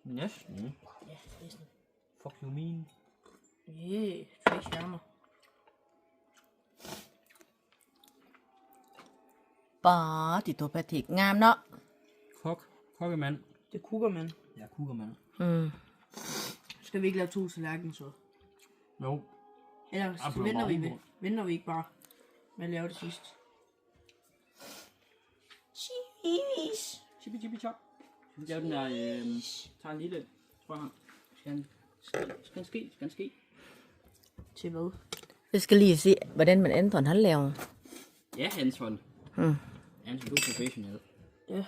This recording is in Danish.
Næsten. Ja, næsten. Fuck you mean. Yeah, trash hammer. Bare de to patik ngam ná. Kokkemand. Det kukker man. Ja, kukkemand. Skal vi ikke lave 2 tallerkener så? Jo. Eller så Apropos venter vi ikke bare med at lave det sidste. Cheese. Chippy chippy chop. Skal vi lave den der, tager en lille, tror jeg. Skal en ske. Til hvad? Jeg skal lige se, hvordan man ændrer en halvlaver. Ja, Anton. Anton, du er professionel. Ja.